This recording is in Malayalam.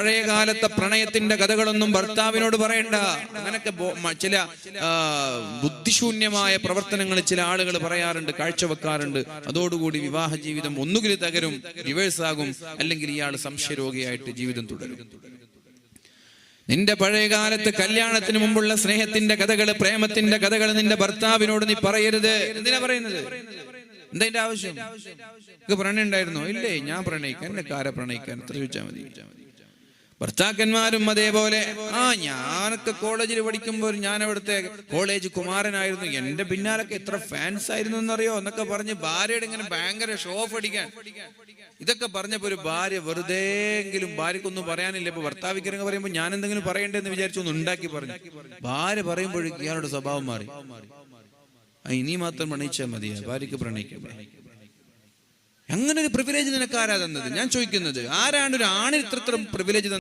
പഴയകാലത്തെ പ്രണയത്തിന്റെ കഥകളൊന്നും ഭർത്താവിനോട് പറയണ്ട. അങ്ങനൊക്കെ ചില ബുദ്ധിശൂന്യമായ പ്രവർത്തനങ്ങൾ ചില ആളുകൾ പറയാറുണ്ട്, കാഴ്ചവെക്കാറുണ്ട്. അതോടുകൂടി വിവാഹ ജീവിതം ഒന്നുകിൽ തകരും, റിവേഴ്സ് ആകും, അല്ലെങ്കിൽ ഇയാൾ സംശയരോഗിയായിട്ട് ജീവിതം തുടരും. നിന്റെ പഴയകാലത്ത് കല്യാണത്തിന് മുമ്പുള്ള സ്നേഹത്തിന്റെ കഥകള്, പ്രേമത്തിന്റെ കഥകള് നിന്റെ ഭർത്താവിനോട് നീ പറയരുത്. എന്തിനാ പറയുന്നത്? എന്താ അതിന്റെ ആവശ്യം? പ്രണയം ഉണ്ടായിരുന്നോ? ഇല്ലേ, ഞാൻ പ്രണയിക്കാൻ, എന്നെ കാരെ പ്രണയിക്കാൻ, എത്ര ചോദിച്ചാൽ മതി. ഭർത്താക്കന്മാരും അതേപോലെ, ഞാനൊക്കെ കോളേജിൽ പഠിക്കുമ്പോൾ ഞാൻ അവിടുത്തെ കോളേജ് കുമാരനായിരുന്നു, എന്റെ പിന്നാലൊക്കെ എത്ര ഫാൻസ് ആയിരുന്നു എന്നറിയോ എന്നൊക്കെ പറഞ്ഞ് ഭാര്യയുടെ ഇങ്ങനെ ഭയങ്കര ഷോ ഓഫ് അടിക്കാൻ. ഇതൊക്കെ പറഞ്ഞപ്പോ ഒരു ഭാര്യ വെറുതെങ്കിലും, ഭാര്യക്കൊന്നും പറയാനില്ല. ഇപ്പൊ ഭർത്താവിക്കരങ്ങ് പറയുമ്പോൾ ഞാൻ എന്തെങ്കിലും പറയണ്ടെന്ന് വിചാരിച്ചു ഒന്ന് ഉണ്ടാക്കി പറഞ്ഞു. ഭാര്യ പറയുമ്പോഴേക്കും ഇയാളുടെ സ്വഭാവം മാറി. ഇനി മാത്രം പ്രണയിച്ചാൽ മതിയാ, ഭാര്യക്ക് പ്രണയിക്കണ്ടേ? അങ്ങനെ ഒരു പ്രിവിലേജ് നിനക്ക് ആരാ തന്നത്? ഞാൻ ചോദിക്കുന്നത്, ആരാണ് ഒരു ആണിന് ഇത്ര പ്രിവിലേജ് തന്നത്?